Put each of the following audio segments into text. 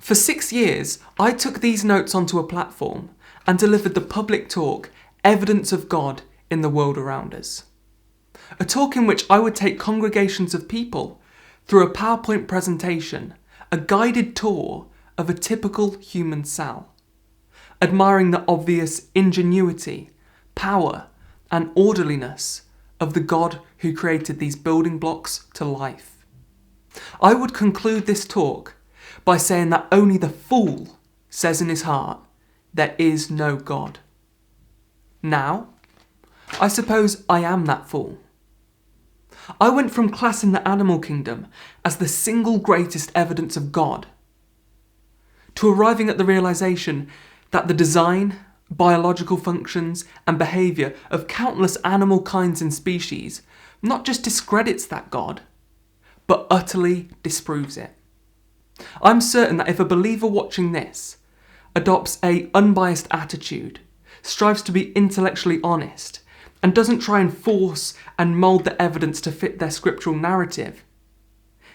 For 6 years, I took these notes onto a platform and delivered the public talk, Evidence of God in the World Around Us. A talk in which I would take congregations of people through a PowerPoint presentation, a guided tour of a typical human cell, admiring the obvious ingenuity, power, and orderliness of the God who created these building blocks to life. I would conclude this talk by saying that only the fool says in his heart, there is no God. Now, I suppose I am that fool. I went from classing the animal kingdom as the single greatest evidence of God to arriving at the realisation that the design, biological functions and behaviour of countless animal kinds and species not just discredits that God, but utterly disproves it. I'm certain that if a believer watching this adopts an unbiased attitude, strives to be intellectually honest, and doesn't try and force and mould the evidence to fit their scriptural narrative,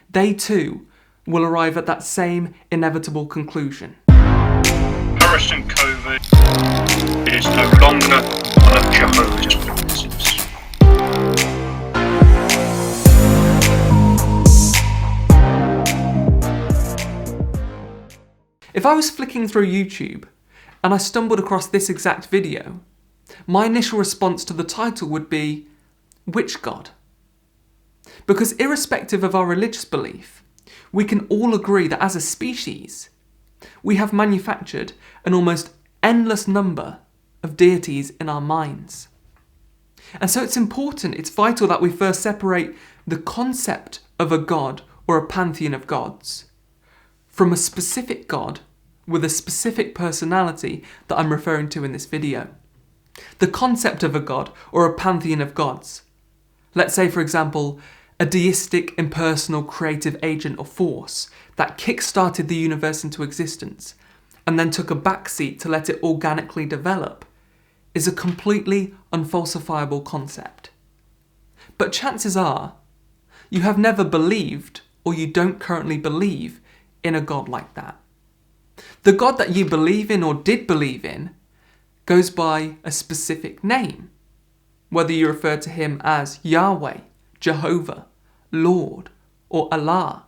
they too will arrive at that same inevitable conclusion. Virus and COVID is no longer one of Jehovah's Witnesses. If I was flicking through YouTube and I stumbled across this exact video, my initial response to the title would be, which God? Because irrespective of our religious belief, we can all agree that as a species, we have manufactured an almost endless number of deities in our minds. And so it's important, it's vital that we first separate the concept of a God or a pantheon of gods from a specific God with a specific personality that I'm referring to in this video. The concept of a God or a pantheon of gods. Let's say, for example, a deistic, impersonal, creative agent or force that kick-started the universe into existence and then took a backseat to let it organically develop is a completely unfalsifiable concept. But chances are, you have never believed or you don't currently believe in a God like that. The God that you believe in or did believe in goes by a specific name, whether you refer to him as Yahweh, Jehovah, Lord, or Allah.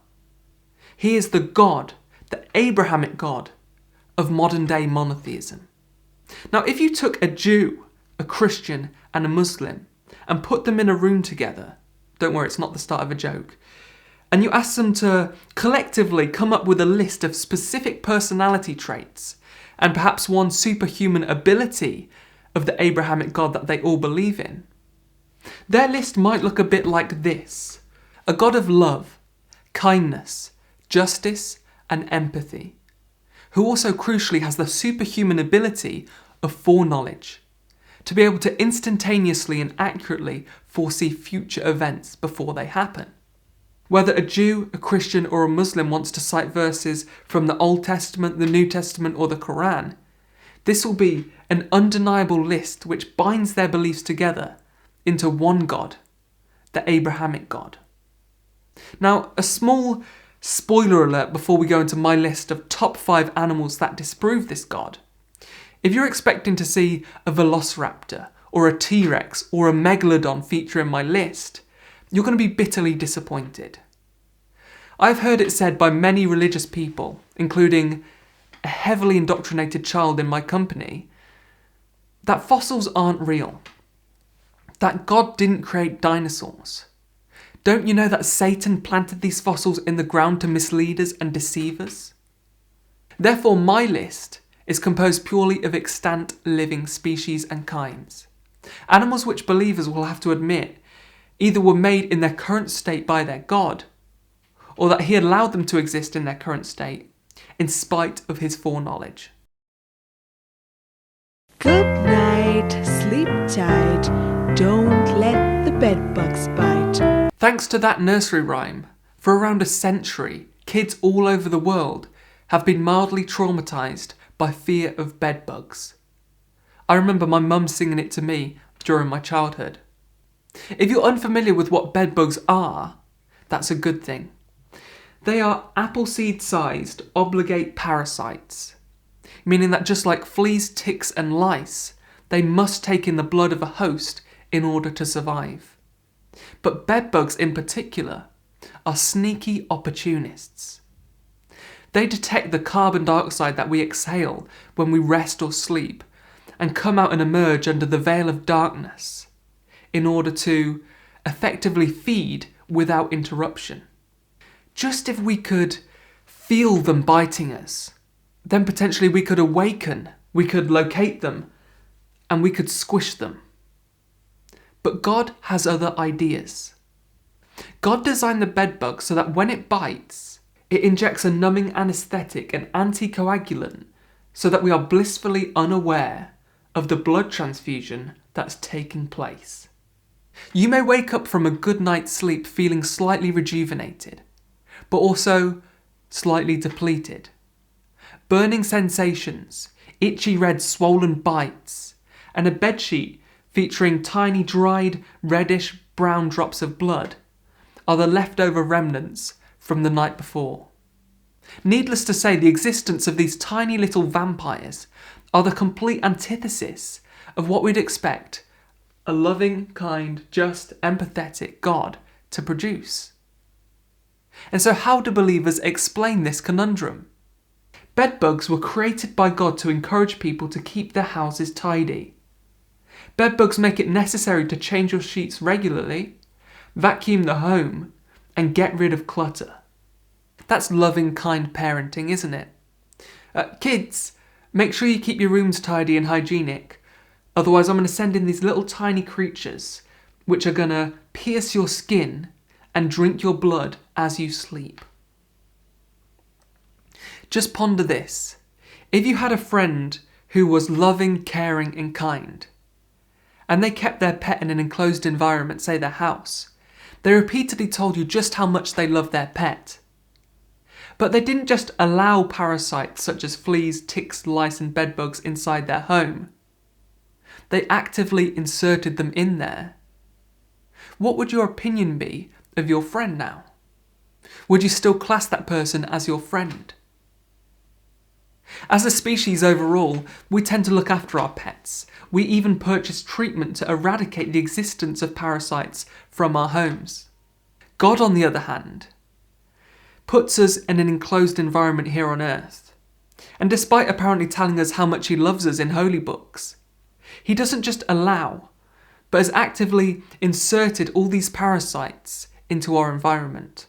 He is the God, the Abrahamic God, of modern-day monotheism. Now, if you took a Jew, a Christian, and a Muslim and put them in a room together, don't worry, it's not the start of a joke, and you asked them to collectively come up with a list of specific personality traits and perhaps one superhuman ability of the Abrahamic God that they all believe in, their list might look a bit like this: a God of love, kindness, justice, and empathy, who also crucially has the superhuman ability of foreknowledge, to be able to instantaneously and accurately foresee future events before they happen. Whether a Jew, a Christian, or a Muslim wants to cite verses from the Old Testament, the New Testament, or the Quran, this will be an undeniable list which binds their beliefs together into one God, the Abrahamic God. Now, a small spoiler alert before we go into my list of top 5 animals that disprove this God. If you're expecting to see a velociraptor, or a T-Rex, or a megalodon feature in my list, you're going to be bitterly disappointed. I've heard it said by many religious people, including a heavily indoctrinated child in my company, that fossils aren't real, that God didn't create dinosaurs. Don't you know that Satan planted these fossils in the ground to mislead us and deceive us? Therefore, my list is composed purely of extant living species and kinds. Animals which believers will have to admit either were made in their current state by their God, or that he allowed them to exist in their current state, in spite of his foreknowledge. Good night, sleep tight, don't let the bedbugs bite. Thanks to that nursery rhyme, for around a century, kids all over the world have been mildly traumatised by fear of bedbugs. I remember my mum singing it to me during my childhood. If you're unfamiliar with what bedbugs are, that's a good thing. They are appleseed-sized obligate parasites, meaning that just like fleas, ticks and lice, they must take in the blood of a host in order to survive. But bedbugs in particular are sneaky opportunists. They detect the carbon dioxide that we exhale when we rest or sleep and come out and emerge under the veil of darkness in order to effectively feed without interruption. Just if we could feel them biting us, then potentially we could awaken, we could locate them, and we could squish them. But God has other ideas. God designed the bedbug so that when it bites, it injects a numbing anesthetic and anticoagulant so that we are blissfully unaware of the blood transfusion that's taking place. You may wake up from a good night's sleep feeling slightly rejuvenated, but also slightly depleted. Burning sensations, itchy red swollen bites, and a bedsheet featuring tiny dried reddish brown drops of blood are the leftover remnants from the night before. Needless to say, the existence of these tiny little vampires are the complete antithesis of what we'd expect a loving, kind, just, empathetic God to produce. And so how do believers explain this conundrum? Bedbugs were created by God to encourage people to keep their houses tidy. Bedbugs make it necessary to change your sheets regularly, vacuum the home, and get rid of clutter. That's loving, kind parenting, isn't it? Kids, make sure you keep your rooms tidy and hygienic. Otherwise, I'm going to send in these little tiny creatures which are going to pierce your skin and drink your blood as you sleep. Just ponder this. If you had a friend who was loving, caring and kind, and they kept their pet in an enclosed environment, say their house, they repeatedly told you just how much they loved their pet. But they didn't just allow parasites such as fleas, ticks, lice and bedbugs inside their home. They actively inserted them in there. What would your opinion be of your friend now? Would you still class that person as your friend? As a species overall, we tend to look after our pets. We even purchase treatment to eradicate the existence of parasites from our homes. God, on the other hand, puts us in an enclosed environment here on earth. And despite apparently telling us how much he loves us in holy books, he doesn't just allow, but has actively inserted all these parasites into our environment.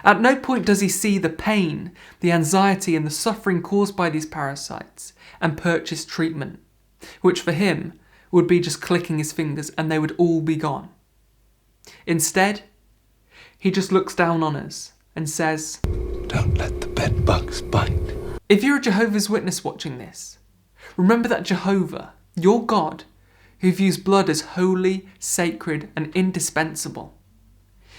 At no point does he see the pain, the anxiety and the suffering caused by these parasites and purchase treatment, which for him would be just clicking his fingers and they would all be gone. Instead, he just looks down on us and says, "Don't let the bedbugs bite." If you're a Jehovah's Witness watching this, remember that Jehovah, your God, who views blood as holy, sacred and indispensable,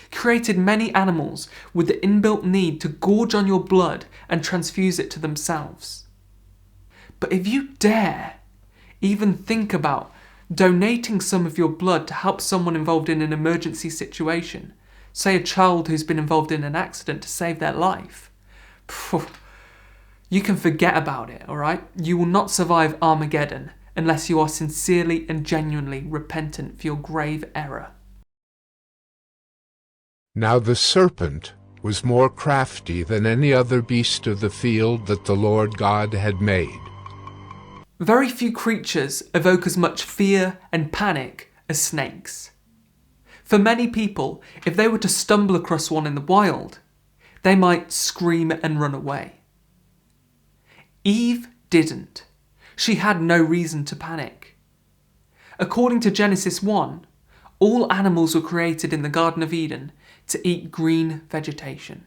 created many animals with the inbuilt need to gorge on your blood and transfuse it to themselves. But if you dare even think about donating some of your blood to help someone involved in an emergency situation, say a child who's been involved in an accident to save their life, you can forget about it, alright? You will not survive Armageddon unless you are sincerely and genuinely repentant for your grave error. Now the serpent was more crafty than any other beast of the field that the Lord God had made. Very few creatures evoke as much fear and panic as snakes. For many people, if they were to stumble across one in the wild, they might scream and run away. Eve didn't. She had no reason to panic. According to Genesis 1, all animals were created in the Garden of Eden to eat green vegetation.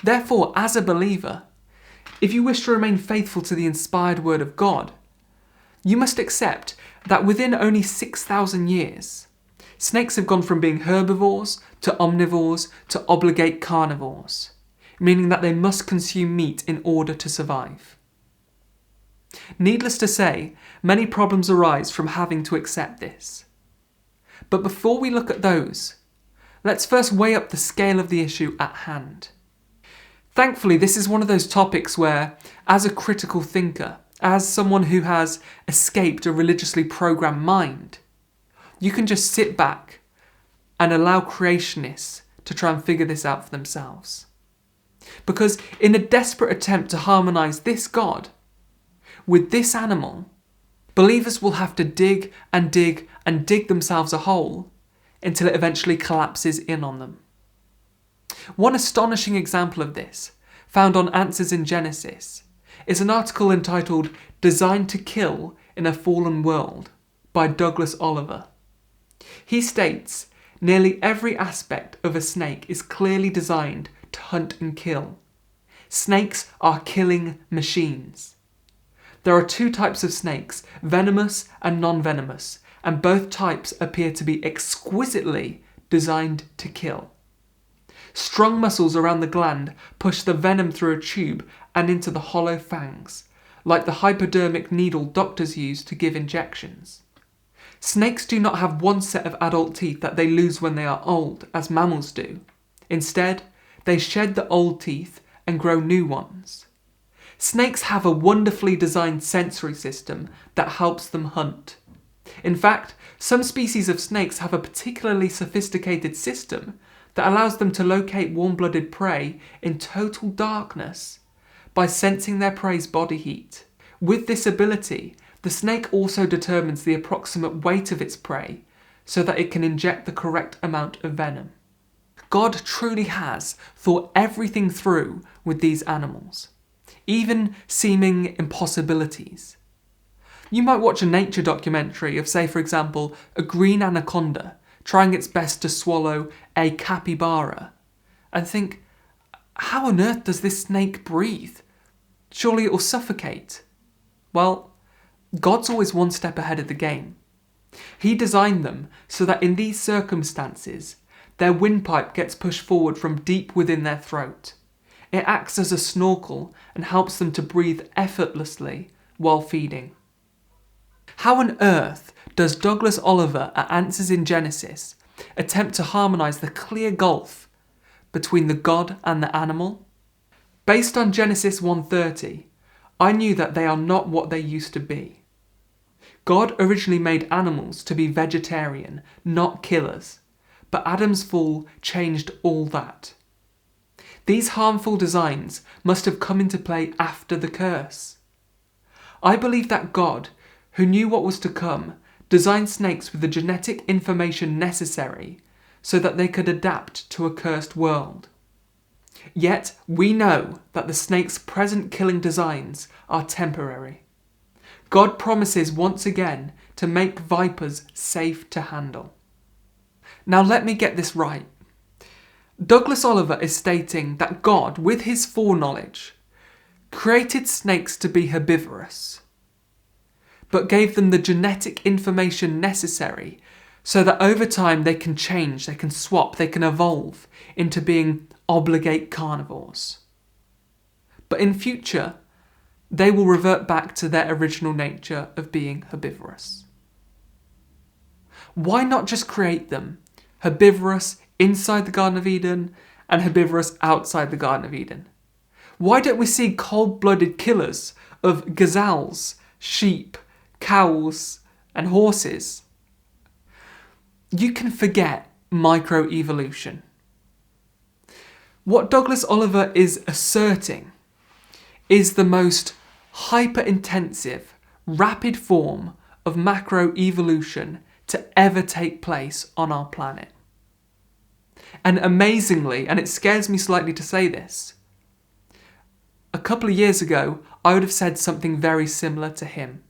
Therefore, as a believer, if you wish to remain faithful to the inspired word of God, you must accept that within only 6,000 years, snakes have gone from being herbivores to omnivores to obligate carnivores, meaning that they must consume meat in order to survive. Needless to say, many problems arise from having to accept this. But before we look at those, let's first weigh up the scale of the issue at hand. Thankfully, this is one of those topics where, as a critical thinker, as someone who has escaped a religiously programmed mind, you can just sit back and allow creationists to try and figure this out for themselves. Because in a desperate attempt to harmonise this God with this animal, believers will have to dig and dig and dig themselves a hole until it eventually collapses in on them. One astonishing example of this, found on Answers in Genesis, is an article entitled "Designed to Kill in a Fallen World" by Douglas Oliver. He states, nearly every aspect of a snake is clearly designed to hunt and kill. Snakes are killing machines. There are two types of snakes, venomous and non-venomous, and both types appear to be exquisitely designed to kill. Strong muscles around the gland push the venom through a tube and into the hollow fangs, like the hypodermic needle doctors use to give injections. Snakes do not have one set of adult teeth that they lose when they are old, as mammals do. Instead, they shed the old teeth and grow new ones. Snakes have a wonderfully designed sensory system that helps them hunt. In fact, some species of snakes have a particularly sophisticated system that allows them to locate warm-blooded prey in total darkness by sensing their prey's body heat. With this ability, the snake also determines the approximate weight of its prey so that it can inject the correct amount of venom. God truly has thought everything through with these animals, even seeming impossibilities. You might watch a nature documentary of, say for example, a green anaconda trying its best to swallow a capybara, and think, how on earth does this snake breathe? Surely it will suffocate. Well, God's always one step ahead of the game. He designed them so that in these circumstances, their windpipe gets pushed forward from deep within their throat. It acts as a snorkel and helps them to breathe effortlessly while feeding. How on earth does Douglas Oliver at Answers in Genesis attempt to harmonise the clear gulf between the God and the animal? Based on Genesis 1:30, I knew that they are not what they used to be. God originally made animals to be vegetarian, not killers, but Adam's fall changed all that. These harmful designs must have come into play after the curse. I believe that God, who knew what was to come, designed snakes with the genetic information necessary so that they could adapt to a cursed world. Yet we know that the snake's present killing designs are temporary. God promises once again to make vipers safe to handle. Now let me get this right. Douglas Oliver is stating that God, with his foreknowledge, created snakes to be herbivorous, but gave them the genetic information necessary so that over time they can change, they can swap, they can evolve into being obligate carnivores. But in future, they will revert back to their original nature of being herbivorous. Why not just create them herbivorous inside the Garden of Eden and herbivorous outside the Garden of Eden? Why don't we see cold-blooded killers of gazelles, sheep, cows, and horses? You can forget microevolution. What Douglas Oliver is asserting is the most hyper-intensive, rapid form of macroevolution to ever take place on our planet. And amazingly, and it scares me slightly to say this, a couple of years ago, I would have said something very similar to him.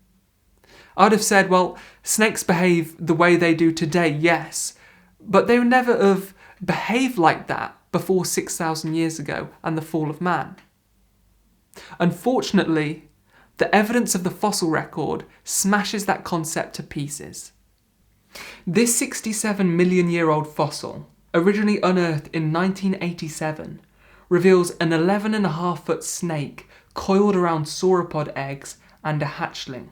I would have said, well, snakes behave the way they do today, yes, but they would never have behaved like that before 6,000 years ago and the fall of man. Unfortunately, the evidence of the fossil record smashes that concept to pieces. This 67 million year old fossil, originally unearthed in 1987, reveals an 11.5-foot snake coiled around sauropod eggs and a hatchling.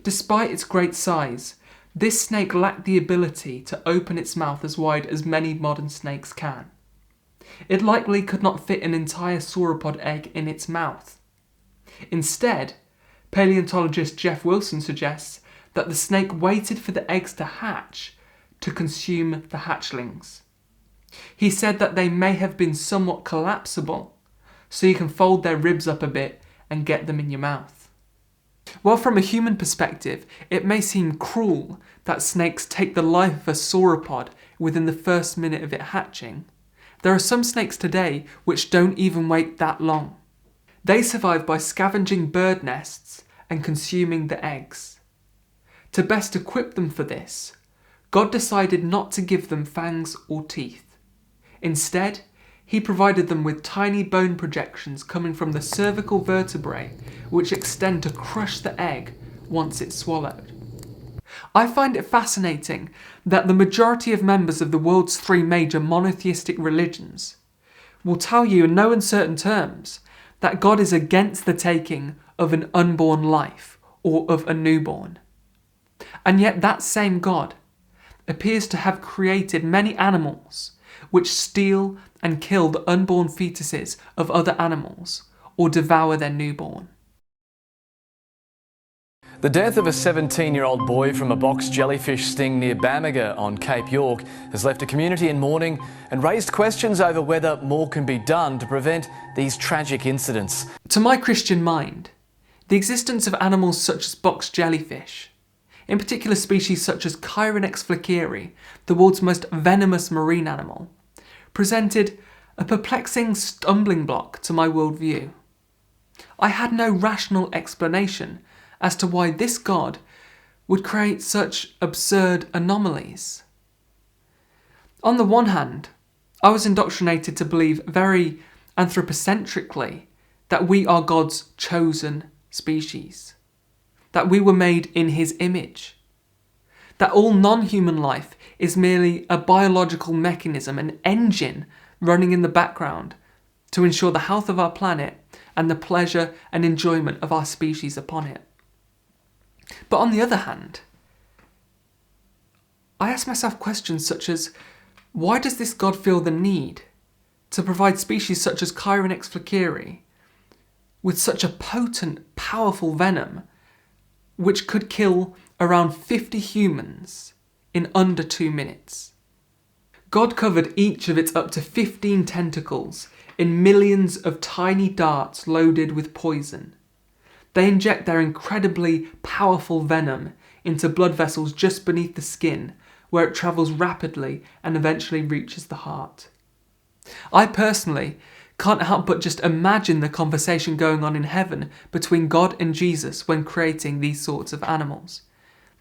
Despite its great size, This snake lacked the ability to open its mouth as wide as many modern snakes can. It likely could not fit an entire sauropod egg in its mouth. Instead, paleontologist Jeff Wilson suggests that the snake waited for the eggs to hatch to consume the hatchlings. He said that they may have been somewhat collapsible, so you can fold their ribs up a bit and get them in your mouth. While from a human perspective, it may seem cruel that snakes take the life of a sauropod within the first minute of it hatching, there are some snakes today which don't even wait that long. They survive by scavenging bird nests and consuming the eggs. To best equip them for this, God decided not to give them fangs or teeth. Instead, he provided them with tiny bone projections coming from the cervical vertebrae, which extend to crush the egg once it's swallowed. I find it fascinating that the majority of members of the world's 3 major monotheistic religions will tell you in no uncertain terms that God is against the taking of an unborn life or of a newborn. And yet that same God appears to have created many animals which steal and kill the unborn fetuses of other animals or devour their newborn. The death of a 17-year-old boy from a box jellyfish sting near Bamaga on Cape York has left a community in mourning and raised questions over whether more can be done to prevent these tragic incidents. To my Christian mind, the existence of animals such as box jellyfish, in particular species such as Chironex flickeri, the world's most venomous marine animal, presented a perplexing stumbling block to my worldview. I had no rational explanation as to why this God would create such absurd anomalies. On the one hand, I was indoctrinated to believe very anthropocentrically that we are God's chosen species, that we were made in his image, that all non-human life is merely a biological mechanism, an engine running in the background to ensure the health of our planet and the pleasure and enjoyment of our species upon it. But on the other hand, I ask myself questions such as, why does this God feel the need to provide species such as Chironex flickeri with such a potent, powerful venom which could kill around 50 humans in under 2 minutes? God covered each of its up to 15 tentacles in millions of tiny darts loaded with poison. They inject their incredibly powerful venom into blood vessels just beneath the skin, where it travels rapidly and eventually reaches the heart. I personally can't help but just imagine the conversation going on in heaven between God and Jesus when creating these sorts of animals.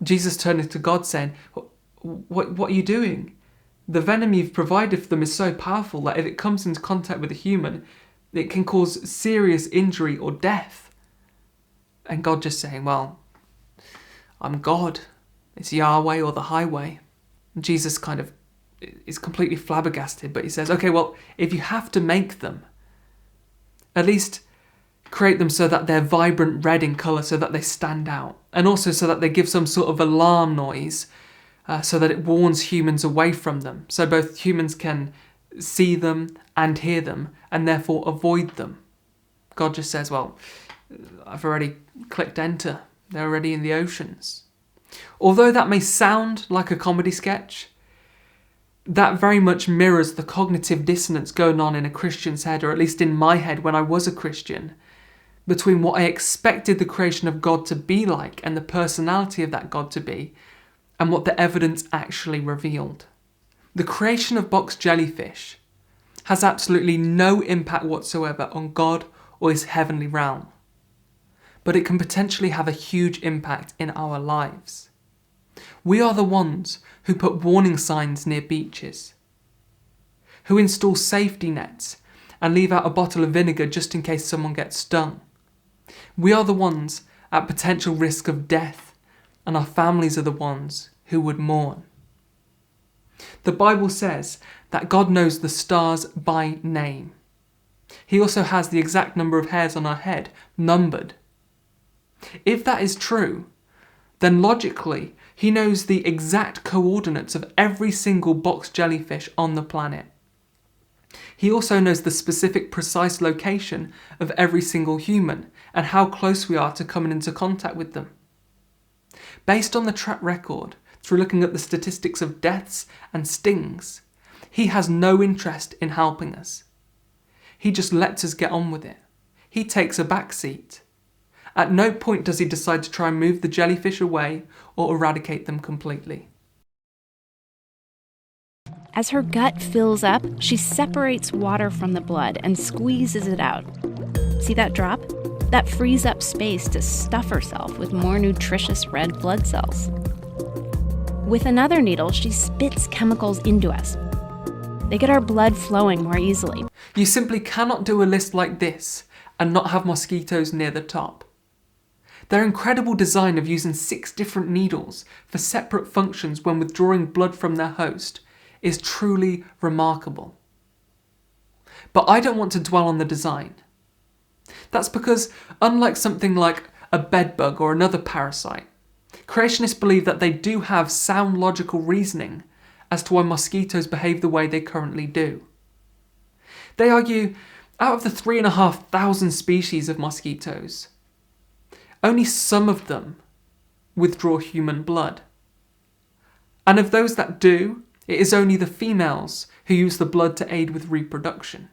Jesus turning to God saying, what are you doing? The venom you've provided for them is so powerful that if it comes into contact with a human, it can cause serious injury or death. And God just saying, well, I'm God. It's Yahweh or the highway. And Jesus kind of is completely flabbergasted, but he says, okay, well, if you have to make them, at least create them so that they're vibrant red in colour, so that they stand out. And also so that they give some sort of alarm noise, so that it warns humans away from them. So both humans can see them and hear them, and therefore avoid them. God just says, well, I've already clicked enter. They're already in the oceans. Although that may sound like a comedy sketch, that very much mirrors the cognitive dissonance going on in a Christian's head, or at least in my head when I was a Christian, between what I expected the creation of God to be like and the personality of that God to be, and what the evidence actually revealed. The creation of box jellyfish has absolutely no impact whatsoever on God or his heavenly realm, but it can potentially have a huge impact in our lives. We are the ones who put warning signs near beaches, who install safety nets and leave out a bottle of vinegar just in case someone gets stung. We are the ones at potential risk of death, and our families are the ones who would mourn. The Bible says that God knows the stars by name. He also has the exact number of hairs on our head numbered. If that is true, then logically, he knows the exact coordinates of every single box jellyfish on the planet. He also knows the specific precise location of every single human and how close we are to coming into contact with them. Based on the track record, through looking at the statistics of deaths and stings, he has no interest in helping us. He just lets us get on with it. He takes a back seat. At no point does he decide to try and move the jellyfish away or eradicate them completely. As her gut fills up, she separates water from the blood and squeezes it out. See that drop? That frees up space to stuff herself with more nutritious red blood cells. With another needle, she spits chemicals into us. They get our blood flowing more easily. You simply cannot do a list like this and not have mosquitoes near the top. Their incredible design of using 6 different needles for separate functions when withdrawing blood from their host is truly remarkable. But I don't want to dwell on the design. That's because, unlike something like a bedbug or another parasite, creationists believe that they do have sound logical reasoning as to why mosquitoes behave the way they currently do. They argue, out of the 3,500 species of mosquitoes, only some of them withdraw human blood. And of those that do, it is only the females who use the blood to aid with reproduction.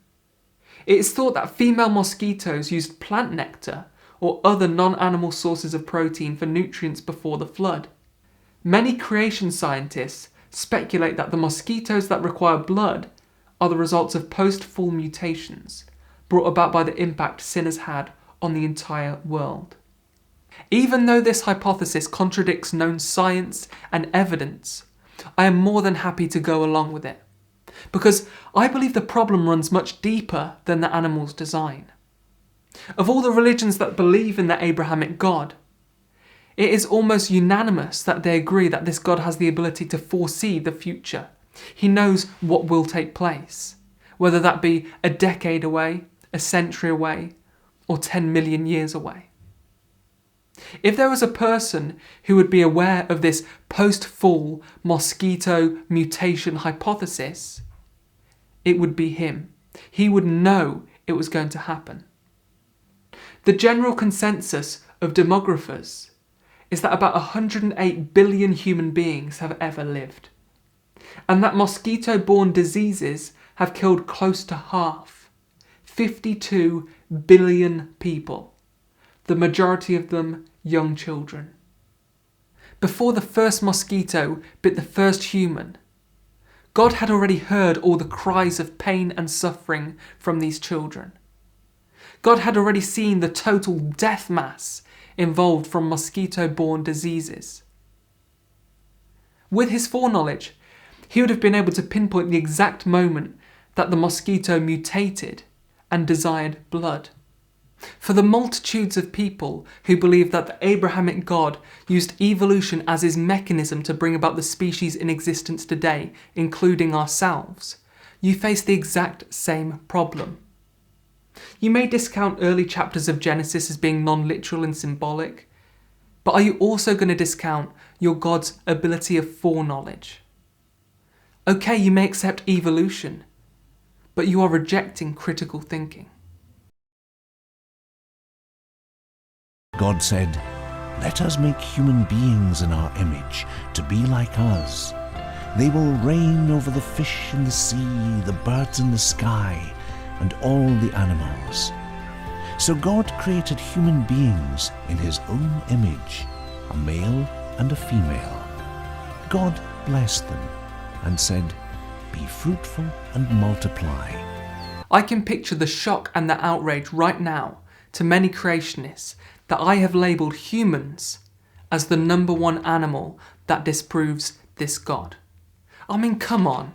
It is thought that female mosquitoes used plant nectar or other non-animal sources of protein for nutrients before the flood. Many creation scientists speculate that the mosquitoes that require blood are the results of post-fall mutations brought about by the impact sin has had on the entire world. Even though this hypothesis contradicts known science and evidence, I am more than happy to go along with it, because I believe the problem runs much deeper than the animal's design. Of all the religions that believe in the Abrahamic God, it is almost unanimous that they agree that this God has the ability to foresee the future. He knows what will take place, whether that be a decade away, a century away, or 10 million years away. If there was a person who would be aware of this post-fall mosquito mutation hypothesis, it would be him. He would know it was going to happen. The general consensus of demographers is that about 108 billion human beings have ever lived, and that mosquito-borne diseases have killed close to half, 52 billion people, the majority of them young children. Before the first mosquito bit the first human, God had already heard all the cries of pain and suffering from these children. God had already seen the total death mass involved from mosquito-borne diseases. With his foreknowledge, he would have been able to pinpoint the exact moment that the mosquito mutated and desired blood. For the multitudes of people who believe that the Abrahamic God used evolution as his mechanism to bring about the species in existence today, including ourselves, you face the exact same problem. You may discount early chapters of Genesis as being non-literal and symbolic, but are you also going to discount your God's ability of foreknowledge? Okay, you may accept evolution, but you are rejecting critical thinking. God said, "Let us make human beings in our image, to be like us. They will reign over the fish in the sea, the birds in the sky, and all the animals." So God created human beings in his own image, a male and a female. God blessed them and said, "Be fruitful and multiply." I can picture the shock and the outrage right now to many creationists that I have labelled humans as the number one animal that disproves this God. I mean, come on.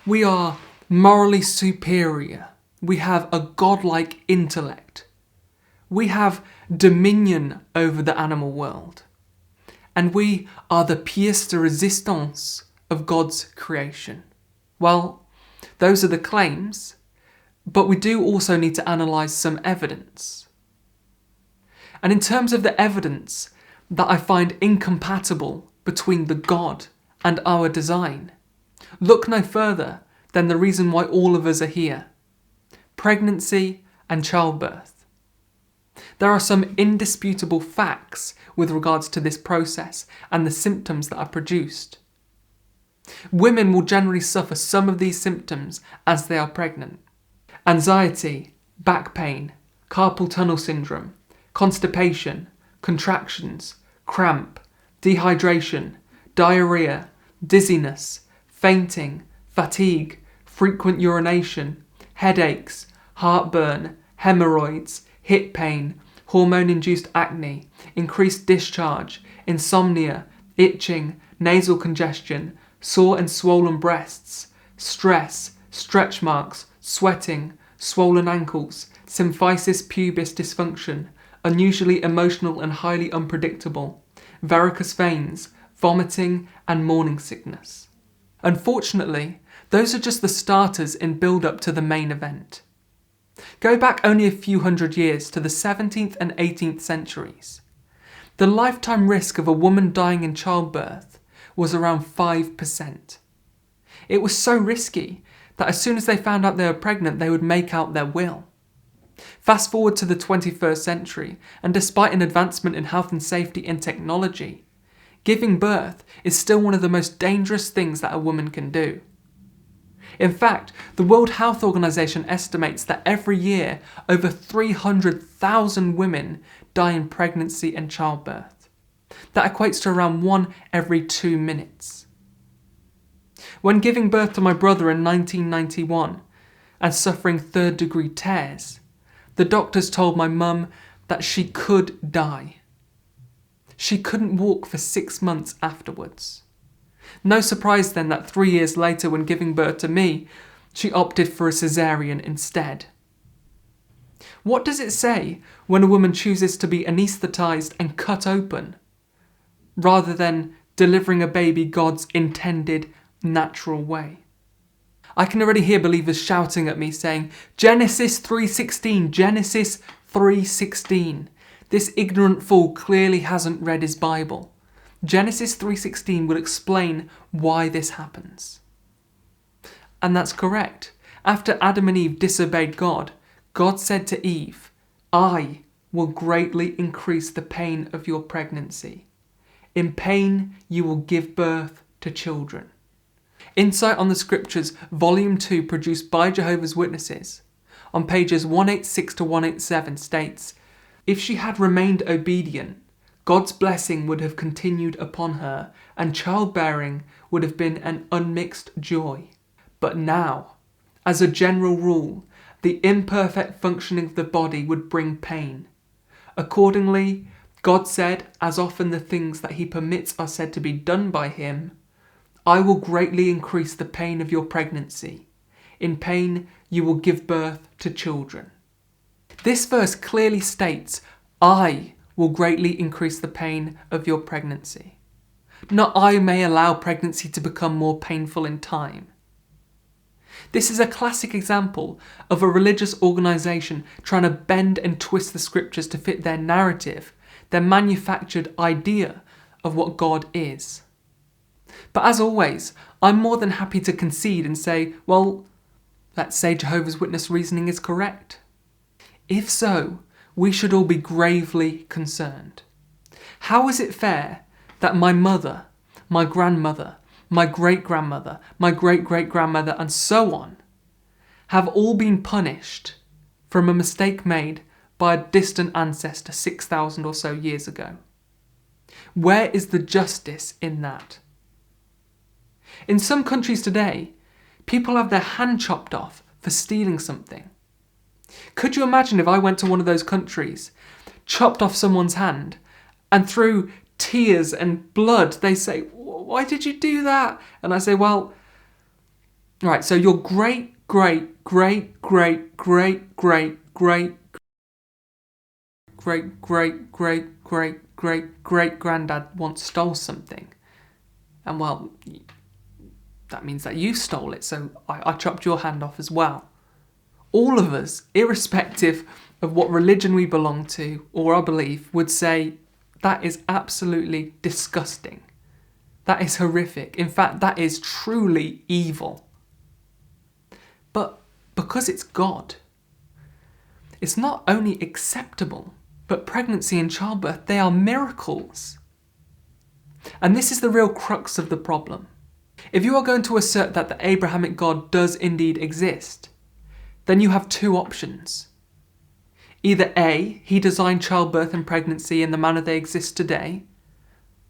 We are morally superior. We have a godlike intellect. We have dominion over the animal world. And we are the pièce de résistance of God's creation. Well, those are the claims, but we do also need to analyse some evidence. And in terms of the evidence, that I find incompatible between the God and our design, look no further than the reason why all of us are here: pregnancy and childbirth. There are some indisputable facts with regards to this process and the symptoms that are produced. Women will generally suffer some of these symptoms as they are pregnant: anxiety, back pain, carpal tunnel syndrome, constipation, contractions, cramp, dehydration, diarrhea, dizziness, fainting, fatigue, frequent urination, headaches, heartburn, hemorrhoids, hip pain, hormone-induced acne, increased discharge, insomnia, itching, nasal congestion, sore and swollen breasts, stress, stretch marks, sweating, swollen ankles, symphysis pubis dysfunction, unusually emotional and highly unpredictable, varicose veins, vomiting, and morning sickness. Unfortunately, those are just the starters in build-up to the main event. Go back only a few hundred years to the 17th and 18th centuries. The lifetime risk of a woman dying in childbirth was around 5%. It was so risky that as soon as they found out they were pregnant, they would make out their will. Fast forward to the 21st century, and despite an advancement in health and safety and technology, giving birth is still one of the most dangerous things that a woman can do. In fact, the World Health Organization estimates that every year over 300,000 women die in pregnancy and childbirth. That equates to around 1 every 2 minutes. When giving birth to my brother in 1991 and suffering third-degree tears, the doctors told my mum that she could die. She couldn't walk for 6 months afterwards. No surprise then that 3 years later, when giving birth to me, she opted for a caesarean instead. What does it say when a woman chooses to be anaesthetised and cut open, rather than delivering a baby God's intended, natural way? I can already hear believers shouting at me saying, Genesis 3:16, Genesis 3:16. This ignorant fool clearly hasn't read his Bible. Genesis 3:16 will explain why this happens. And that's correct. After Adam and Eve disobeyed God, God said to Eve, I will greatly increase the pain of your pregnancy. In pain you will give birth to children. Insight on the Scriptures, Volume 2, produced by Jehovah's Witnesses, on pages 186 to 187 states, if she had remained obedient, God's blessing would have continued upon her, and childbearing would have been an unmixed joy. But now, as a general rule, the imperfect functioning of the body would bring pain. Accordingly, God said, as often the things that he permits are said to be done by him, I will greatly increase the pain of your pregnancy. In pain you will give birth to children. This verse clearly states, I will greatly increase the pain of your pregnancy. Not I may allow pregnancy to become more painful in time. This is a classic example of a religious organisation trying to bend and twist the Scriptures to fit their narrative, their manufactured idea of what God is. But as always, I'm more than happy to concede and say, well, let's say Jehovah's Witness reasoning is correct. If so, we should all be gravely concerned. How is it fair that my mother, my grandmother, my great-grandmother, my great-great-grandmother, and so on, have all been punished from a mistake made by a distant ancestor 6,000 or so years ago? Where is the justice in that? In some countries today, people have their hand chopped off for stealing something. Could you imagine if I went to one of those countries, chopped off someone's hand, and through tears and blood they say, why did you do that? And I say, well, right, so your great granddad once stole something. And well, that means that you stole it, so I chopped your hand off as well. All of us, irrespective of what religion we belong to or our belief, would say, That is absolutely disgusting. That is horrific. In fact, that is truly evil. But because it's God, it's not only acceptable, but pregnancy and childbirth, they are miracles. And this is the real crux of the problem. If you are going to assert that the Abrahamic God does indeed exist, then you have two options. Either A, he designed childbirth and pregnancy in the manner they exist today.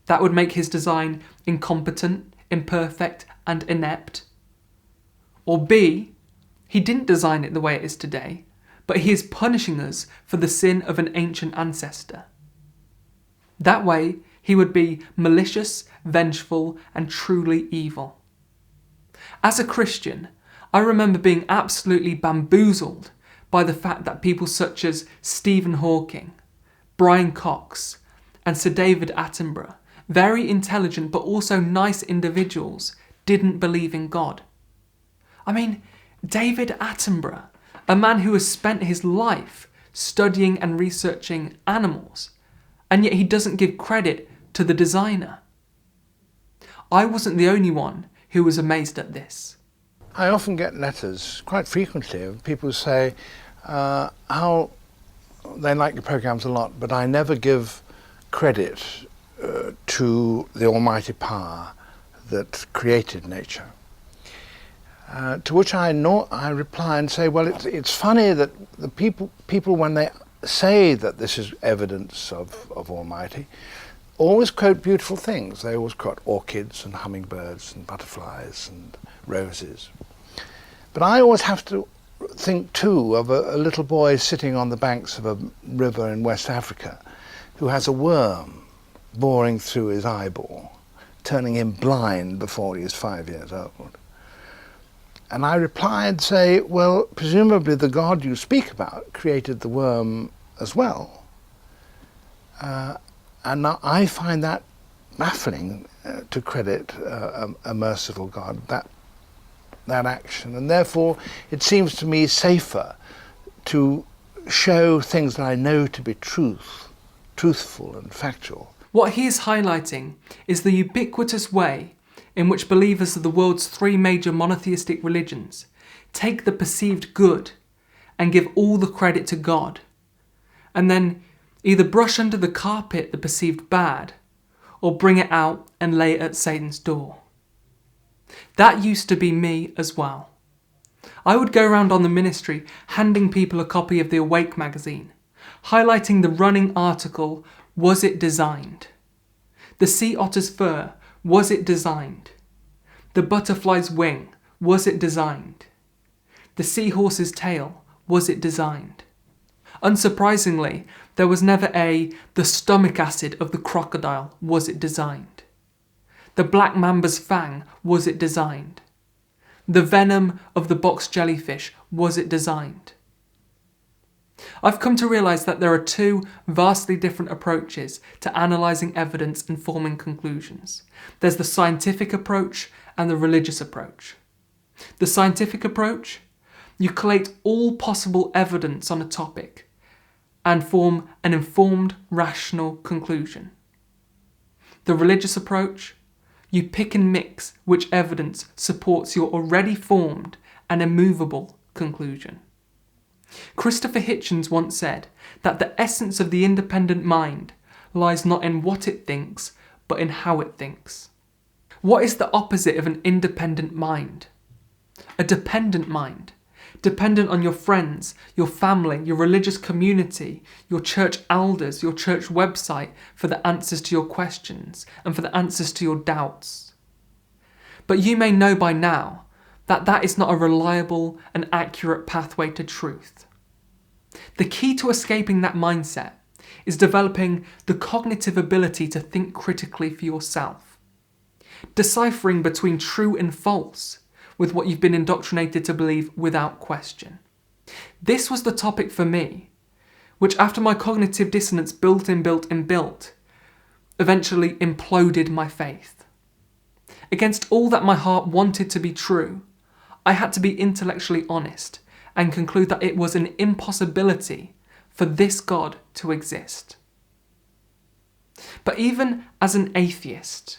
That would make his design incompetent, imperfect, and inept. Or B, he didn't design it the way it is today, but he is punishing us for the sin of an ancient ancestor. That way, he would be malicious, vengeful, and truly evil. As a Christian, I remember being absolutely bamboozled by the fact that people such as Stephen Hawking, Brian Cox, and Sir David Attenborough, very intelligent but also nice individuals, didn't believe in God. I mean, David Attenborough, a man who has spent his life studying and researching animals, and yet he doesn't give credit to the designer. I wasn't the only one who was amazed at this. I often get letters, quite frequently, of people who say how they like your programs a lot, but I never give credit to the almighty power that created nature. To which I reply and say, well, it's funny that the people when they say that this is evidence of Almighty, always quote beautiful things. They always quote orchids and hummingbirds and butterflies and roses. But I always have to think too of a little boy sitting on the banks of a river in West Africa who has a worm boring through his eyeball, turning him blind before he is 5 years old. And I reply and say, well, presumably the God you speak about created the worm as well. And now I find that baffling to credit a merciful God, that action. And therefore, it seems to me safer to show things that I know to be truthful and factual. What he is highlighting is the ubiquitous way in which believers of the world's three major monotheistic religions take the perceived good and give all the credit to God, and then either brush under the carpet the perceived bad, or bring it out and lay it at Satan's door. That used to be me as well. I would go around on the ministry handing people a copy of the Awake magazine, highlighting the running article, "Was it designed?" The sea otter's fur, was it designed? The butterfly's wing, was it designed? The seahorse's tail, was it designed? Unsurprisingly, there was never the stomach acid of the crocodile, was it designed? The black mamba's fang, was it designed? The venom of the box jellyfish, was it designed? I've come to realise that there are two vastly different approaches to analysing evidence and forming conclusions. There's the scientific approach and the religious approach. The scientific approach, you collate all possible evidence on a topic and form an informed, rational conclusion. The religious approach, you pick and mix which evidence supports your already formed and immovable conclusion. Christopher Hitchens once said that the essence of the independent mind lies not in what it thinks, but in how it thinks. What is the opposite of an independent mind? A dependent mind, dependent on your friends, your family, your religious community, your church elders, your church website for the answers to your questions and for the answers to your doubts. But you may know by now that that is not a reliable and accurate pathway to truth. The key to escaping that mindset is developing the cognitive ability to think critically for yourself, deciphering between true and false with what you've been indoctrinated to believe without question. This was the topic for me, which after my cognitive dissonance built, eventually imploded my faith. Against all that my heart wanted to be true, I had to be intellectually honest and conclude that it was an impossibility for this God to exist. But even as an atheist,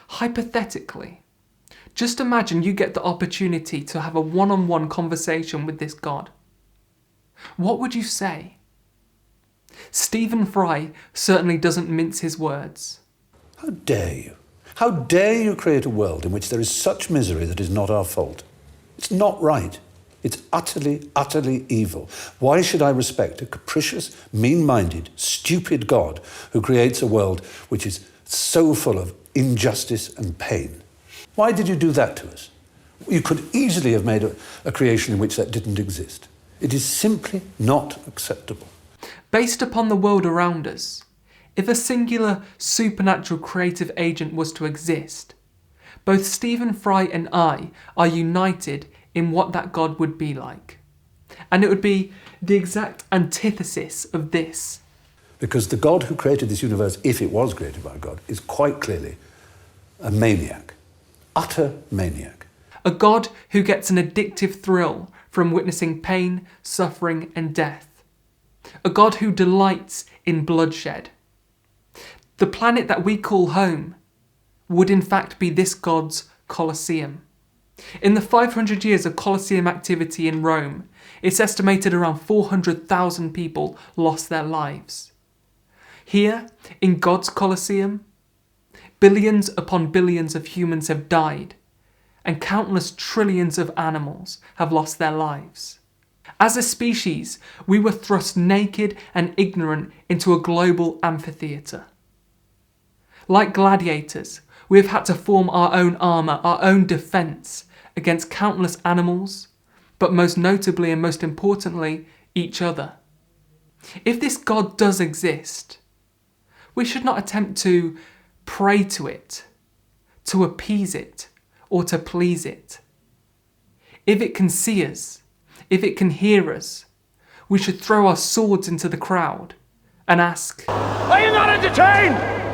hypothetically, just imagine you get the opportunity to have a one-on-one conversation with this God. What would you say? Stephen Fry certainly doesn't mince his words. How dare you? How dare you create a world in which there is such misery that is not our fault? It's not right. It's utterly, utterly evil. Why should I respect a capricious, mean-minded, stupid God who creates a world which is so full of injustice and pain? Why did you do that to us? You could easily have made a creation in which that didn't exist. It is simply not acceptable. Based upon the world around us, if a singular supernatural creative agent was to exist, both Stephen Fry and I are united in what that God would be like. And it would be the exact antithesis of this. Because the God who created this universe, if it was created by God, is quite clearly a maniac. Utter maniac. A God who gets an addictive thrill from witnessing pain, suffering, and death. A God who delights in bloodshed. The planet that we call home would in fact be this God's Colosseum. In the 500 years of Colosseum activity in Rome, it's estimated around 400,000 people lost their lives. Here, in God's Colosseum, billions upon billions of humans have died, and countless trillions of animals have lost their lives. As a species, we were thrust naked and ignorant into a global amphitheatre. Like gladiators, we have had to form our own armour, our own defence against countless animals, but most notably and most importantly, each other. If this God does exist, we should not attempt to pray to it, to appease it, or to please it. If it can see us, if it can hear us, we should throw our swords into the crowd and ask, "Are you not entertained?